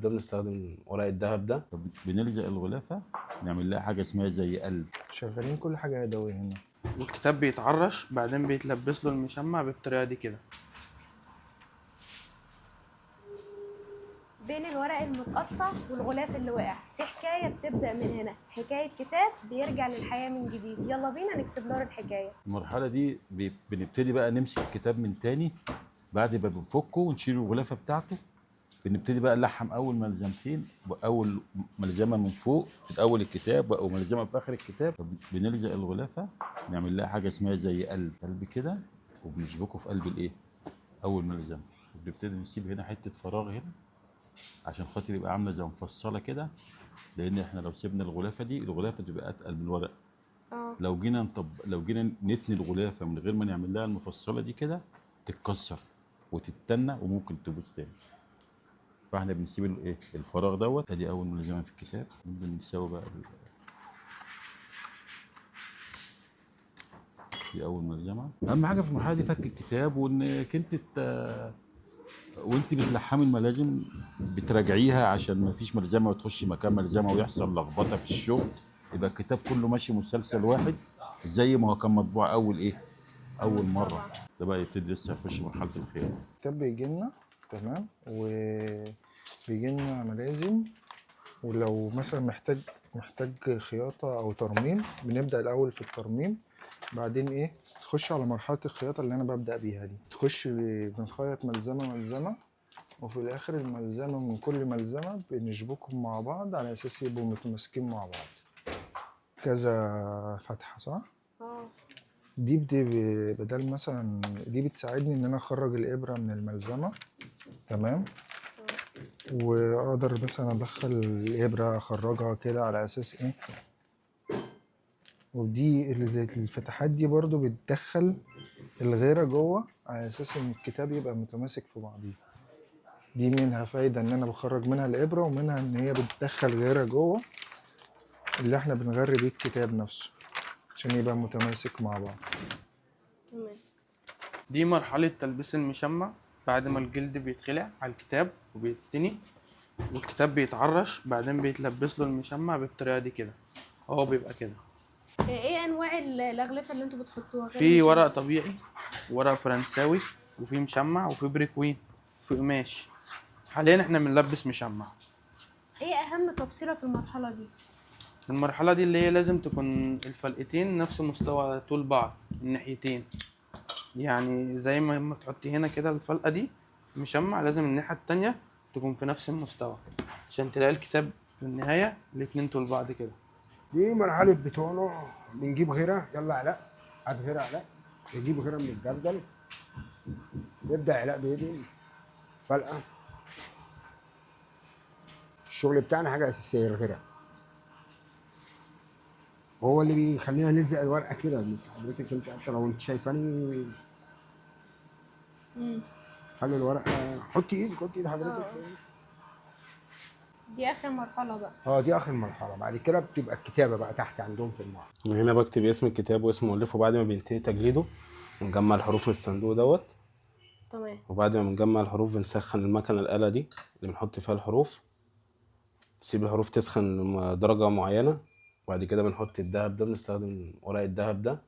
ده بنستخدم ورق الدهب ده. بنلزق الغلافه، نعمل لها حاجه اسمها زي قلب. شغالين كل حاجة يدوي هنا. والكتاب بيتعرش بعدين بيتلبس له المشمع بالطريقة دي كده. بين الورق المتقطع والغلاف اللي وقع في حكاية بتبدأ من هنا، حكاية كتاب بيرجع للحياة من جديد. يلا بينا نكسبلور الحكاية. المرحله دي بنبتدي بقى نمسك الكتاب من تاني بعد ما بنفكه ونشيل الغلافه بتاعته. بنبتدي بقى نلحم اول ملزمتين، واول ملزمه من فوق في اول الكتاب واول ملزمه في اخر الكتاب. بنلزق الغلافه، نعمل لها حاجه اسمها زي قلب كده، وبنشبكه في قلب الايه اول ملزمه. وبنبتدي نسيب هنا حته فراغ هنا عشان خاطر يبقى عامله زي مفصله كده، لان احنا لو سيبنا الغلافه دي الغلافه تبقى اتقل من الورق. لو جينا نتني الغلافه من غير ما نعمل لها المفصله دي كده تتكسر وتتنى وممكن تبوظ تاني. فاحنا بنسيب الايه الفراغ دوت. ادي اول ملزمه في الكتاب. نبدا نساوي بقى دي اول ملزمه. اهم حاجه في المرحله دي فك الكتاب، وانك وانت بتلحمي الملازم بتراجعيها عشان ما فيش ملزمه وتخش مكان ملزمه ويحصل لخبطه في الشغل. يبقى الكتاب كله ماشي مسلسل واحد زي ما هو كان مطبوع اول مره. ده بقى يبتدي لسه يخش مرحله الخياطه. الكتاب بيجي لنا تمام، وبيجي لنا ملازم، ولو مثلا محتاج خياطة أو ترميم بنبدأ الأول في الترميم، بعدين تخش على مرحلة الخياطة اللي أنا ببدأ بيها دي. تخش بنخيط ملزمة، وفي الآخر الملزمة من كل ملزمة بنشبكهم مع بعض على أساس يبقوا متماسكين مع بعض. كذا فتحة صح؟ دي بدل مثلا دي بتساعدني إن أنا أخرج الإبرة من الملزمة تمام، واقدر مثلا ادخل الابره اخرجها كده على اساس ودي الفتحات دي برضو بتدخل الغيره جوه على اساس ان الكتاب يبقى متماسك في بعضيه. دي منها فايده ان انا بخرج منها الابره، ومنها ان هي بتدخل غيره جوه اللي احنا بنغري بيه الكتاب نفسه عشان يبقى متماسك مع بعض. تمام. دي مرحلة تلبيس المشمع بعد ما الجلد بيتخلع على الكتاب وبيتني، والكتاب بيتعرش بعدين بيتلبس له المشمع بالطريقة دي كده. هو بيبقى كده. ايه انواع الاغلفة اللي انتوا بتحطوها؟ في ورق طبيعي، ورق فرنساوي، وفي مشمع، وفي بريكوين، وفي قماش. حاليا احنا بنلبس مشمع. ايه اهم تفصيلة في المرحلة دي؟ المرحلة دي اللي هي لازم تكون الفلقتين نفس مستوى طول بعض الناحيتين. يعني زي ما تحطي هنا كده الفلقة دي مشمع، لازم الناحية التانية تكون في نفس المستوى عشان تلاقي الكتاب في النهاية الاتنين طول بعض كده. دي مرحلة بتونه. بنجيب غيرة، يلا علاء هات غيرة علاء. نجيب غيرة من الجردل، نبدأ علاء بيدي فلقة. الشغل بتاعنا حاجة أساسية الغيرة، هو اللي بيخلينا نلزق الورقة كده. مش حضرتك انت حتى لو انت شايفاني خلي الورقة، حطي ايد حضرتك. دي اخر مرحلة بقى. دي اخر مرحلة. بعد كده بتبقى الكتابة بقى تحت عندهم في المعرض. من هنا بكتب اسم الكتاب واسم مؤلفه بعد ما بينتهي تجليده، ونجمع الحروف من الصندوق دوت. تمام. وبعد ما بنجمع الحروف بنسخن المكنه الآلة دي اللي بنحط فيها الحروف، تسيب الحروف تسخن درجة معينة. وبعد كده بنحط الدهب ده، بنستخدم ورق الدهب ده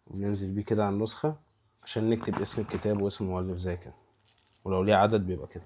وبننزل بيه كده على النسخة عشان نكتب اسم الكتاب واسم المؤلف زي كده، ولو ليه عدد بيبقى كده.